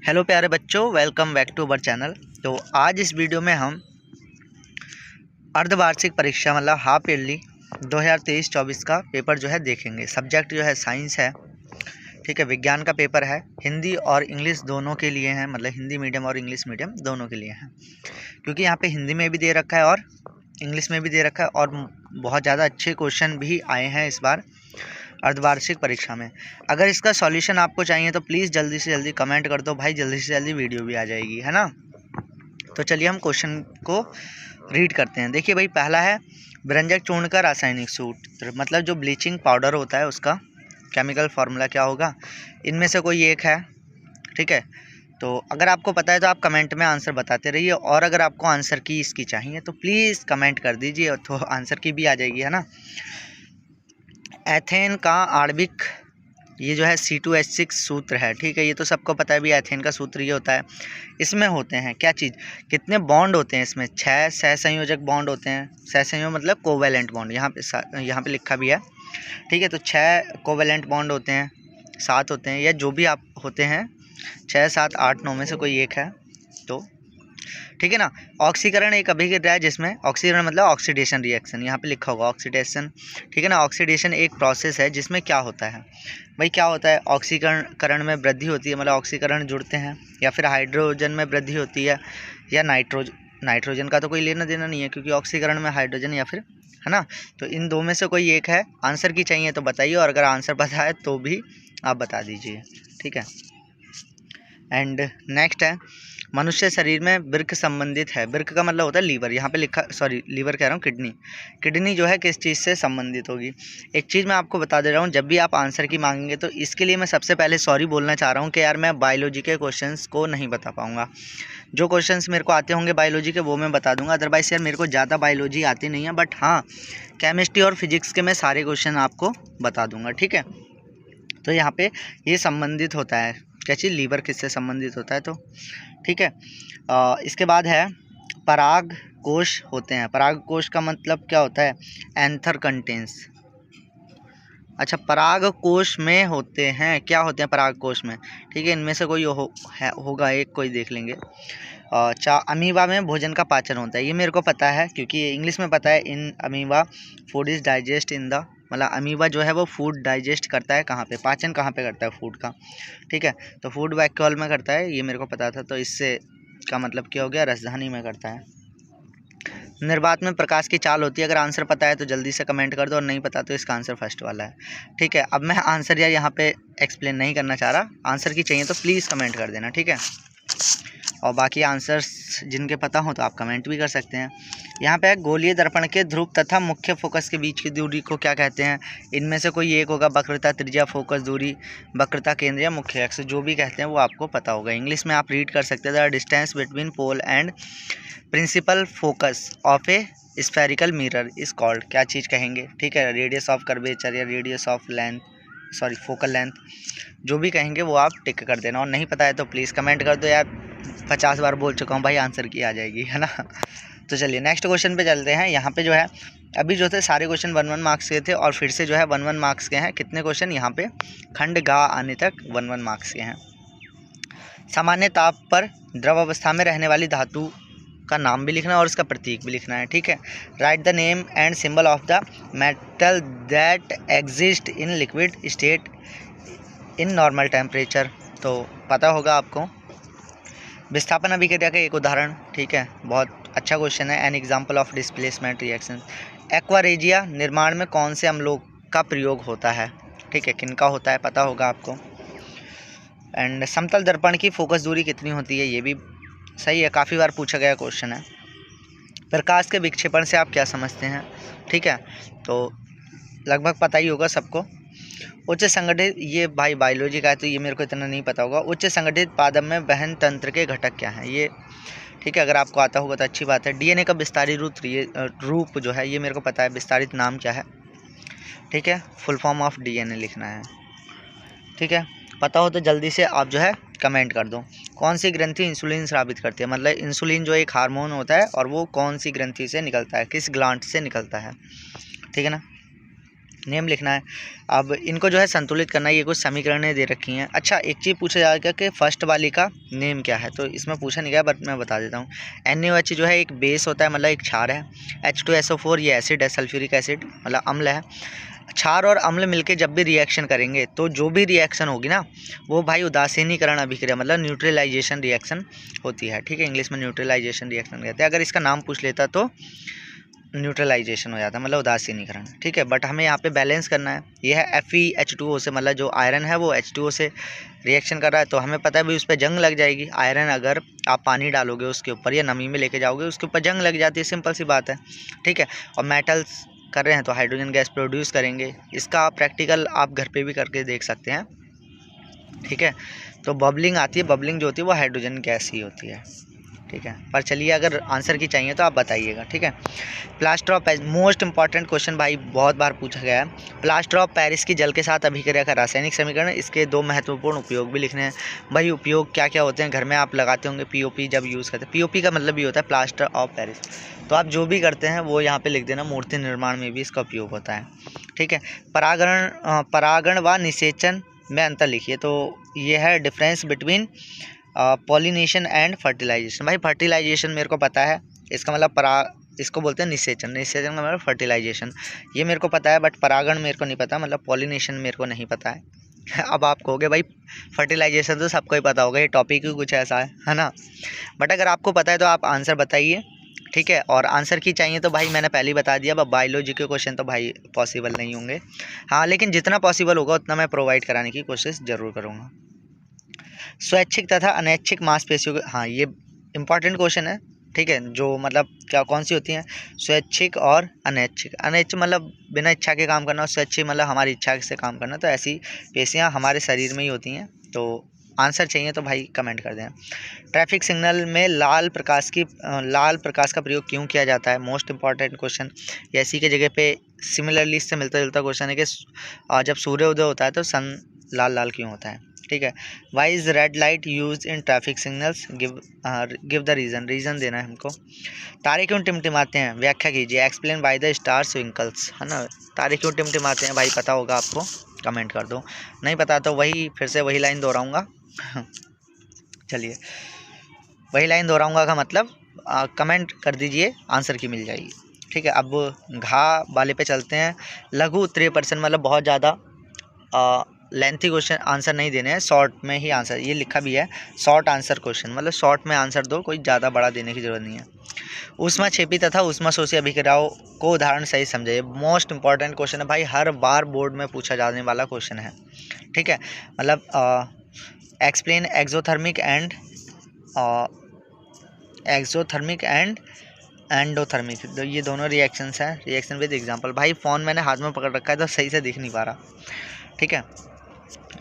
Hello प्यारे बच्चों, welcome back to our channel. तो आज इस वीडियो में हम अर्धवार्षिक परीक्षा मतलब हाफ ईयरली 2023-24 का पेपर जो है देखेंगे। सब्जेक्ट जो है साइंस है, ठीक है। विज्ञान का पेपर है, हिंदी और इंग्लिश दोनों के लिए हैं, मतलब हिंदी मीडियम और इंग्लिश मीडियम दोनों के लिए हैं, क्योंकि यहाँ पे हिंदी में भी दे रखा है और इंग्लिश में भी दे रखा है और बहुत ज़्यादा अच्छे क्वेश्चन भी आए हैं इस बार अर्धवार्षिक परीक्षा में। अगर इसका सॉल्यूशन आपको चाहिए तो प्लीज़ जल्दी से जल्दी कमेंट कर दो भाई, जल्दी से जल्दी वीडियो भी आ जाएगी, है ना। तो चलिए हम क्वेश्चन को रीड करते हैं। देखिए भाई, पहला है व्यंजक चूर्ण का रासायनिक सूत्र, मतलब जो ब्लीचिंग पाउडर होता है उसका केमिकल फार्मूला क्या होगा। इनमें से कोई एक है, ठीक है। तो अगर आपको पता है तो आप कमेंट में आंसर बताते रहिए, और अगर आपको आंसर की इसकी चाहिए तो प्लीज़ कमेंट कर दीजिए, तो आंसर की भी आ जाएगी, है ना। एथेन का आणविक ये जो है C2H6 सूत्र है, ठीक है। ये तो सबको पता है भी, एथेन का सूत्र ये होता है। इसमें होते हैं क्या चीज़, कितने बॉन्ड होते हैं इसमें, 6 सहसंयोजक बॉन्ड होते हैं। सहसंयोग मतलब कोवैलेंट बॉन्ड, यहाँ पे लिखा भी है, ठीक है। तो 6 कोवैलेंट बॉन्ड होते हैं, 7 होते हैं, या जो भी आप होते हैं, 6, 7, 8, 9 में से कोई एक है, तो ठीक है ना। ऑक्सीकरण एक अभिक्रिया है जिसमें ऑक्सीकरण मतलब ऑक्सीडेशन रिएक्शन, यहाँ पे लिखा होगा ऑक्सीडेशन, ठीक है ना। ऑक्सीडेशन एक प्रोसेस है जिसमें क्या होता है भाई, क्या होता है, ऑक्सीकरण में वृद्धि होती है, मतलब ऑक्सीकरण जुड़ते हैं, या फिर हाइड्रोजन में वृद्धि होती है, या नाइट्रोजन का तो कोई लेना देना नहीं है, क्योंकि ऑक्सीकरण में हाइड्रोजन या फिर, है ना। तो इन दो में से कोई एक है। आंसर की चाहिए तो बताइए, और अगर आंसर पता है तो भी आप बता दीजिए, ठीक है। एंड नेक्स्ट है, मनुष्य शरीर में वृक्क संबंधित है। वृक्क का मतलब होता है लीवर, यहाँ पे लिखा, सॉरी लीवर कह रहा हूँ, किडनी। किडनी जो है किस चीज़ से संबंधित होगी। एक चीज़ मैं आपको बता दे रहा हूँ, जब भी आप आंसर की मांगेंगे तो इसके लिए मैं सबसे पहले सॉरी बोलना चाह रहा हूँ कि यार मैं बायोलॉजी के क्वेश्चंस को नहीं बता पाऊँगा। जो क्वेश्चंस मेरे को आते होंगे बायोलॉजी के वो मैं बता दूँगा, अदरवाइज़ यार मेरे को ज़्यादा बायोलॉजी आती नहीं है, बट हाँ केमिस्ट्री और फिजिक्स के मैं सारे क्वेश्चन आपको बता दूँगा, ठीक है। तो यहाँ पे ये संबंधित होता है, क्या चीज़, लीवर किससे संबंधित होता है, तो ठीक है। इसके बाद है पराग कोश होते हैं। पराग कोश का मतलब क्या होता है, एंथर कंटेंस। अच्छा, पराग कोश में होते हैं, क्या होते हैं पराग कोश में, ठीक है। इनमें से कोई होगा एक, कोई देख लेंगे। अमीबा में भोजन का पाचन होता है, ये मेरे को पता है क्योंकि इंग्लिश में पता है। In amoeba food is digest in the, मतलब अमीबा जो है वो फूड डाइजेस्ट करता है कहाँ पे, पाचन कहाँ पे करता है फूड का, ठीक है। तो फूड वैक्यूल में करता है, ये मेरे को पता था। तो इससे का मतलब क्या हो गया, राजधानी में करता है। निर्वात में प्रकाश की चाल होती है। अगर आंसर पता है तो जल्दी से कमेंट कर दो, और नहीं पता तो इसका आंसर फर्स्ट वाला है, ठीक है। अब मैं आंसर या यहाँ पे एक्सप्लेन नहीं करना चाह रहा, आंसर की चाहिए तो प्लीज़ कमेंट कर देना, ठीक है। और बाकी आंसर्स जिनके पता हो तो आप कमेंट भी कर सकते हैं। यहाँ पे गोलीय दर्पण के ध्रुव तथा मुख्य फोकस के बीच की दूरी को क्या कहते हैं। इनमें से कोई एक होगा, वक्रता, त्रिज्या, फोकस दूरी, वक्रता केंद्र या मुख्य अक्ष, जो भी कहते हैं वो आपको पता होगा। इंग्लिश में आप रीड कर सकते हैं, the distance between pole and principal focus of a spherical mirror is called, क्या चीज़ कहेंगे, ठीक है। रेडियस ऑफ कर्वेचर या radius of length, sorry focal length, जो भी कहेंगे वो आप टिक कर देना, और नहीं पता है तो प्लीज़ कमेंट कर दो यार, 50 बार बोल चुका हूँ भाई, आंसर की आ जाएगी, है ना। तो चलिए नेक्स्ट क्वेश्चन पे चलते हैं। यहाँ पे जो है अभी जो थे सारे क्वेश्चन 1-1 मार्क्स के थे, और फिर से जो है 1-1 मार्क्स के हैं। कितने क्वेश्चन यहाँ पे, खंड गा आने तक 1-1 मार्क्स के हैं। सामान्य ताप पर द्रव अवस्था में रहने वाली धातु का नाम भी लिखना है और उसका प्रतीक भी लिखना है, ठीक है। Right the name and symbol of the metal that exist in liquid state in normal temperature, तो पता होगा आपको। विस्थापन अभिक्रिया का एक उदाहरण, ठीक है, बहुत अच्छा क्वेश्चन है। An example of displacement reaction. Aqua regia निर्माण में कौन से अम्लों का प्रयोग होता है, ठीक है, किनका होता है पता होगा आपको। एंड समतल दर्पण की फोकस दूरी कितनी होती है, ये भी सही है, काफ़ी बार पूछा गया क्वेश्चन है। प्रकाश के विक्षेपण से आप क्या समझते हैं, ठीक है, तो लगभग पता ही होगा सबको। उच्च संगठित, ये भाई बायोलॉजी का है तो ये मेरे को इतना नहीं पता होगा। उच्च संगठित पादप में वहन तंत्र के घटक क्या हैं, ये ठीक है, अगर आपको आता होगा तो अच्छी बात है। डीएनए का विस्तारित रूप जो है ये मेरे को पता है, विस्तारित नाम क्या है, ठीक है, फुल फॉर्म ऑफ डीएनए लिखना है, ठीक है। पता हो तो जल्दी से आप जो है कमेंट कर दो। कौन सी ग्रंथि इंसुलिन स्रावित करती है, मतलब इंसुलिन जो एक हार्मोन होता है और वो कौन सी ग्रंथि से निकलता है, किस ग्लैंड से निकलता है, ठीक है ना। नेम लिखना है। अब इनको जो है संतुलित करना है, ये कुछ समीकरणें दे रखी हैं। अच्छा, एक चीज़ पूछा जाएगा कि फर्स्ट वाली का नेम क्या है, तो इसमें पूछा नहीं गया बट मैं बता देता हूँ। NaOH जो है एक बेस होता है, मतलब एक क्षार है। H2SO4 ये एसिड है, सल्फ्यूरिक एसिड मतलब अम्ल है। क्षार और अम्ल मिलके जब भी रिएक्शन करेंगे तो जो भी रिएक्शन होगी ना वो भाई उदासीनीकरण अभिक्रिया मतलब न्यूट्रलाइजेशन रिएक्शन होती है, ठीक है। इंग्लिश में न्यूट्रलाइजेशन रिएक्शन कहते हैं। अगर इसका नाम पूछ लेता तो न्यूट्रलाइजेशन हो जाता है, मतलब उदासीनीकरण, ठीक है। बट हमें यहाँ पे बैलेंस करना है। ये है FeH2O से, मतलब जो आयरन है वो H2O से रिएक्शन कर रहा है, तो हमें पता है भाई उस पर जंग लग जाएगी। आयरन अगर आप पानी डालोगे उसके ऊपर या नमी में लेके जाओगे उसके ऊपर जंग लग जाती है, सिंपल सी बात है, ठीक है। और मेटल्स कर रहे हैं तो हाइड्रोजन गैस प्रोड्यूस करेंगे। इसका प्रैक्टिकल आप घर पे भी करके देख सकते हैं, ठीक है। तो बबलिंग आती है, बबलिंग जो होती है वो हाइड्रोजन गैस ही होती है, ठीक है। पर चलिए अगर आंसर की चाहिए तो आप बताइएगा, ठीक है। Plaster of Paris, most important question भाई, बहुत बार पूछा गया है। प्लास्टर ऑफ पेरिस की जल के साथ अभिक्रिया का रासायनिक समीकरण, इसके 2 महत्वपूर्ण उपयोग भी लिखने हैं। भाई उपयोग क्या क्या होते हैं, घर में आप लगाते होंगे POP जब यूज़ करते हैं। POP का मतलब ये होता है प्लास्टर ऑफ पेरिस, तो आप जो भी करते हैं वो यहाँ पे लिख देना। मूर्ति निर्माण में भी इसका उपयोग होता है, ठीक है। परागण व निषेचन में अंतर लिखिए, तो ये है difference between pollination and fertilization. भाई फर्टिलाइजेशन मेरे को पता है, इसका मतलब इसको बोलते हैं निषेचन, निषेचन का मतलब फर्टिलाइजेशन, ये मेरे को पता है। बट परागण मेरे को नहीं पता, मतलब पॉलिनेशन मेरे को नहीं पता है। अब आप कहोगे भाई फर्टिलाइजेशन तो सबको ही पता होगा, ये टॉपिक ही कुछ ऐसा है ना। बट अगर आपको पता है तो आप आंसर बताइए, ठीक है। और आंसर की चाहिए तो भाई मैंने पहले ही बता दिया, अब बायोलॉजी के क्वेश्चन तो भाई पॉसिबल नहीं होंगे, हाँ, लेकिन जितना पॉसिबल होगा उतना मैं प्रोवाइड कराने की कोशिश ज़रूर करूँगा। स्वैच्छिक तथा अनैच्छिक मांसपेशियों, हाँ ये इंपॉर्टेंट क्वेश्चन है, ठीक है। जो मतलब क्या कौन सी होती हैं, स्वैच्छिक और अनैच्छिक। अनैच्छिक मतलब बिना इच्छा के काम करना, और स्वैच्छिक मतलब हमारी इच्छा से काम करना। तो ऐसी पेशियाँ हमारे शरीर में ही होती हैं। तो आंसर चाहिए तो भाई कमेंट कर दें। ट्रैफिक सिग्नल में लाल प्रकाश का प्रयोग क्यों किया जाता है, मोस्ट इंपॉर्टेंट क्वेश्चन। इसी के जगह पे सिमिलरली इससे मिलता जुलता क्वेश्चन है कि जब सूर्योदय होता है तो सन लाल लाल क्यों होता है, ठीक है। Why is red light use in traffic signals, give the reason देना है हमको। तारे क्यों टिमटिमाते हैं, व्याख्या कीजिए, explain by the stars twinkles, है ना। तारे क्यों टिमटिमाते हैं भाई पता होगा आपको, कमेंट कर दो। नहीं पता तो वही फिर से वही लाइन दोहराऊंगा। चलिए, वही लाइन दोहराऊंगा का मतलब कमेंट कर दीजिए, आंसर की मिल जाएगी, ठीक है। अब घा वाले पे चलते हैं। लघु उत्तरीय पर्सन मतलब बहुत ज़्यादा लेंथी क्वेश्चन आंसर नहीं देने हैं, शॉर्ट में ही आंसर, ये लिखा भी है शॉर्ट आंसर क्वेश्चन, मतलब शॉर्ट में आंसर दो, कोई ज़्यादा बड़ा देने की जरूरत नहीं है। ऊष्माक्षेपी तथा ऊष्माशोषी अभिक्रियाओं को उदाहरण सही समझिए, मोस्ट इंपॉर्टेंट क्वेश्चन है भाई, हर बार बोर्ड में पूछा जाने वाला क्वेश्चन है, ठीक है। मतलब एक्सप्लेन एक्सोथर्मिक एंड एंडोथर्मिक, ये दोनों रिएक्शंस हैं, रिएक्शन विद एग्जांपल। भाई फ़ोन मैंने हाथ में पकड़ रखा है तो सही से दिख नहीं पा रहा, ठीक है।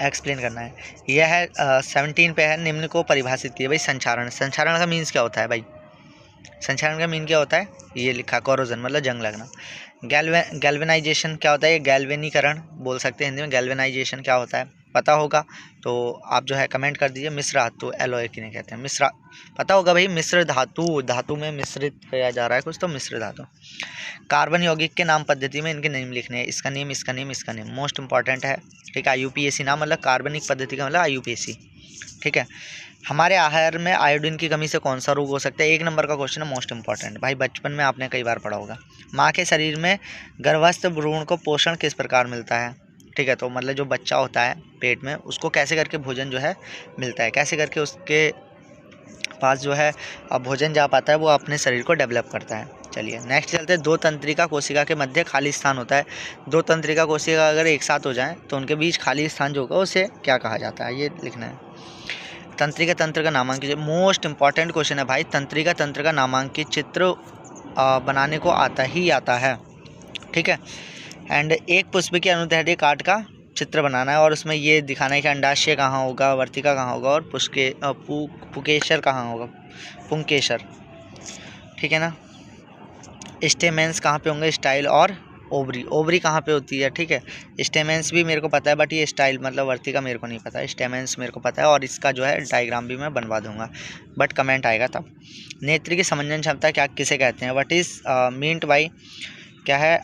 एक्सप्लेन करना है। यह है 17 पे है, निम्न को परिभाषित किया। भाई संचारण, संचारण का मीन्स क्या होता है भाई, संचारण का मीन क्या होता है, ये लिखा कोरोजन मतलब जंग लगना। गैल्वेनाइजेशन क्या होता है, गैल्वेनीकरण बोल सकते हैं हिंदी में। गैल्वेनाइजेशन क्या होता है पता होगा तो आप जो है कमेंट कर दीजिए। मिश्र धातु एलॉय किन्हें कहते हैं, मिश्रा पता होगा भाई, मिश्र धातु, धातु में मिश्रित किया जा रहा है कुछ तो मिश्र धातु। कार्बन यौगिक के नाम पद्धति में इनके नेम लिखने हैं, इसका नेम, इसका नेम, इसका नेम, मोस्ट इंपॉर्टेंट है, ठीक है। IUPAC नाम मतलब कार्बनिक पद्धति का मतलब IUPAC, ठीक है। हमारे आहार में आयोडीन की कमी से कौन सा रोग हो सकता है, 1 नंबर का क्वेश्चन है, मोस्ट इंपॉर्टेंट भाई, बचपन में आपने कई बार पढ़ा होगा। माँ के शरीर में गर्भस्थ भ्रूण को पोषण किस प्रकार मिलता है, ठीक है। तो मतलब जो बच्चा होता है पेट में उसको कैसे करके भोजन जो है मिलता है, कैसे करके उसके पास जो है भोजन जा पाता है, वो अपने शरीर को डेवलप करता है। चलिए नेक्स्ट चलते हैं। 2 तंत्रिका कोशिका के मध्य खाली स्थान होता है। 2 तंत्रिका कोशिका अगर एक साथ हो जाएं तो उनके बीच खाली स्थान जो होगा उसे क्या कहा जाता है, ये लिखना है। तंत्रिका तंत्र का नामांकित, मोस्ट इंपॉर्टेंट क्वेश्चन है भाई, तंत्रिका तंत्र का नामांकित चित्र बनाने को आता है, ठीक है। एंड एक पुष्प के अनुदैर्ध्य काट का चित्र बनाना है और उसमें ये दिखाना है कि अंडाशय कहाँ होगा, वर्तिका कहाँ होगा और पुकेशर कहाँ होगा, पुंकेशर, ठीक है ना। स्टेमेंस कहाँ पे होंगे, स्टाइल और ओवरी कहाँ पे होती है, ठीक है। स्टेमेंस भी मेरे को पता है बट ये स्टाइल मतलब वर्तिका मेरे को नहीं पता है, स्टेमेंस मेरे को पता है और इसका जो है डायग्राम भी मैं बनवा दूंगा बट कमेंट आएगा तब। नेत्र की समंजन क्षमता क्या किसे कहते हैं, व्हाट इज मीन्ड बाय क्या है,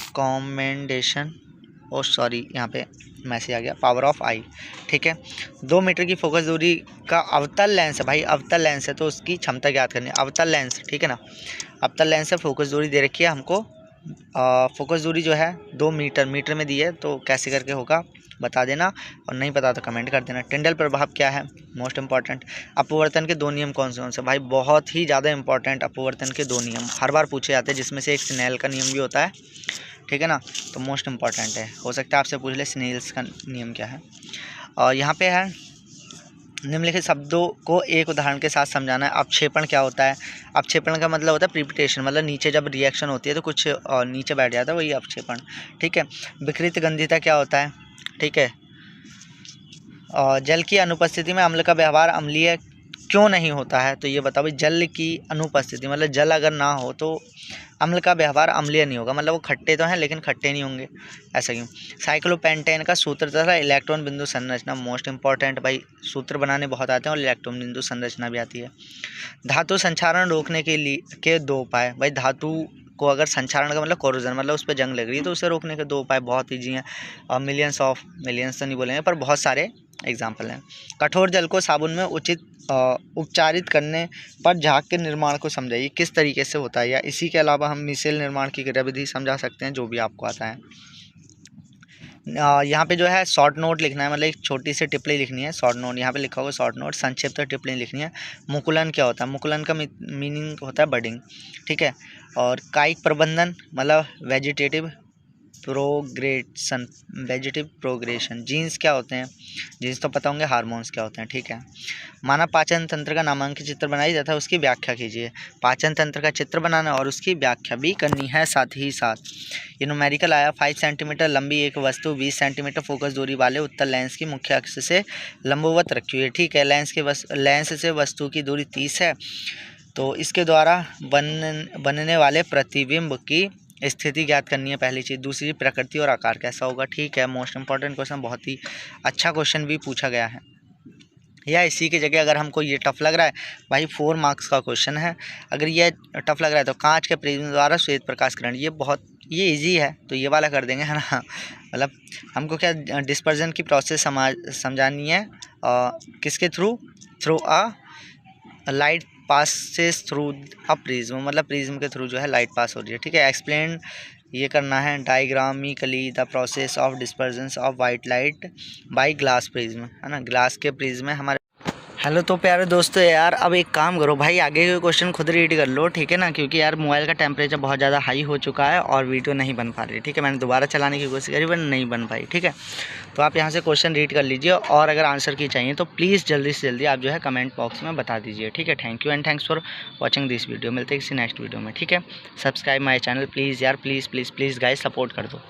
अकोमोडेशन, ओ सॉरी यहाँ पे मैसेज आ गया, पावर ऑफ आई। ठीक है, 2 मीटर की फोकस दूरी का अवतल लेंस है भाई, अवतल लेंस है तो उसकी क्षमता ज्ञात करनी है, अवतल लेंस, ठीक है ना। अवतल लेंस से फोकस दूरी दे रखी है हमको, फोकस दूरी जो है 2 मीटर में दी है, तो कैसे करके होगा बता देना, और नहीं पता तो कमेंट कर देना। टिंडल प्रभाव क्या है, मोस्ट इंपॉर्टेंट। अपवर्तन के 2 नियम कौन से भाई, बहुत ही ज़्यादा इंपॉर्टेंट, अपवर्तन के 2 नियम हर बार पूछे जाते हैं, जिसमें से एक स्नेल का नियम भी होता है, ठीक है ना, तो मोस्ट इंपॉर्टेंट है, हो सकता है आपसे पूछ ले स्नेल्स का नियम क्या है। और यहाँ पे है निम्नलिखित शब्दों को एक उदाहरण के साथ समझाना है। अपक्षेपण क्या होता है, अपक्षेपण का मतलब होता है प्रिपिटेशन, मतलब नीचे जब रिएक्शन होती है तो कुछ नीचे बैठ जाता है, वही अपक्षेपण, ठीक है। विकृत गंधिता क्या होता है, ठीक है। जल की अनुपस्थिति में अम्ल का व्यवहार अम्लीय क्यों नहीं होता है, तो ये बताओ भाई, जल की अनुपस्थिति मतलब जल अगर ना हो तो अम्ल का व्यवहार अम्लीय नहीं होगा, मतलब वो खट्टे तो हैं लेकिन खट्टे नहीं होंगे, ऐसा क्यों। साइक्लोपेंटेन का सूत्र तथा इलेक्ट्रॉन बिंदु संरचना, मोस्ट इंपॉर्टेंट भाई, सूत्र बनाने बहुत आते हैं और इलेक्ट्रॉन बिंदु संरचना भी आती है। धातु संक्षारण रोकने के लिए के 2 उपाय, भाई धातु को अगर संक्षारण का मतलब कोरोजन, मतलब उस पर जंग लग रही है तो उसे रोकने के 2 उपाय बहुत ईजी हैं, और मिलियंस तो नहीं बोलेंगे पर बहुत सारे एग्जाम्पल हैं। कठोर जल को साबुन में उचित उपचारित करने पर झाग के निर्माण को समझाइए, किस तरीके से होता है, या इसी के अलावा हम मिसेल निर्माण की क्रियाविधि समझा सकते हैं, जो भी आपको आता है। यहाँ पे जो है शॉर्ट नोट लिखना है, मतलब एक छोटी सी टिप्पणी लिखनी है, शॉर्ट नोट यहाँ पे लिखा होगा शॉर्ट नोट, संक्षिप्त टिप्पणी लिखनी है। मुकुलन क्या होता है, मुकुलन का मीनिंग होता है बडिंग, ठीक है। और कायिक प्रबंधन मतलब वेजिटेटिव प्रोग्रेशन। जीन्स क्या होते हैं, जीन्स तो पता होंगे, हार्मोन्स क्या होते हैं, ठीक है। मानव पाचन तंत्र का नामांकित चित्र बनाइए तथा उसकी व्याख्या कीजिए, पाचन तंत्र का चित्र बनाना और उसकी व्याख्या भी करनी है साथ ही साथ। ये न्यूमेरिकल आया, 5 सेंटीमीटर लंबी एक वस्तु 20 सेंटीमीटर फोकस दूरी वाले उत्तल लेंस की मुख्य अक्ष से लंबवत रखी हुई है, ठीक है। लेंस से वस्तु की दूरी 30 है, तो इसके द्वारा बनने वाले प्रतिबिंब की स्थिति ज्ञात करनी है, पहली चीज़। दूसरी, प्रकृति और आकार कैसा होगा, ठीक है। मोस्ट इंपॉर्टेंट क्वेश्चन, बहुत ही अच्छा क्वेश्चन भी पूछा गया है। या इसी की जगह अगर हमको ये टफ लग रहा है भाई, 4 मार्क्स का क्वेश्चन है, अगर ये टफ लग रहा है तो कांच के प्रिज्म द्वारा श्वेत प्रकाश ग्रहण, ये इजी है तो ये वाला कर देंगे, है ना। मतलब हमको क्या डिस्पर्जन की प्रोसेस समझानी है, किसके through a light passes through a prism, मतलब प्रिज्म के थ्रू जो है लाइट पास हो रही है, ठीक है। एक्सप्लेन ये करना है diagrammatically the process of dispersion of white light by glass prism, है ना, ग्लास के प्रिज्म में हमारे। हेलो तो प्यारे दोस्तों यार, अब एक काम करो भाई, आगे के क्वेश्चन खुद रीड कर लो, ठीक है ना, क्योंकि यार मोबाइल का टेम्परेचर बहुत ज़्यादा हाई हो चुका है और वीडियो नहीं बन पा रही, ठीक है। मैंने दोबारा चलाने की कोशिश करी पर नहीं बन पाई, ठीक है। तो आप यहाँ से क्वेश्चन रीड कर लीजिए, और अगर आंसर की चाहिए तो प्लीज़ जल्दी से जल्दी आप जो है कमेंट बॉक्स में बता दीजिए, ठीक है। Thank you and thanks for watching this video, मिलते हैं किसी नेक्स्ट वीडियो में, ठीक है। सब्सक्राइब माई चैनल प्लीज़ यार, please please please guys, support कर दो।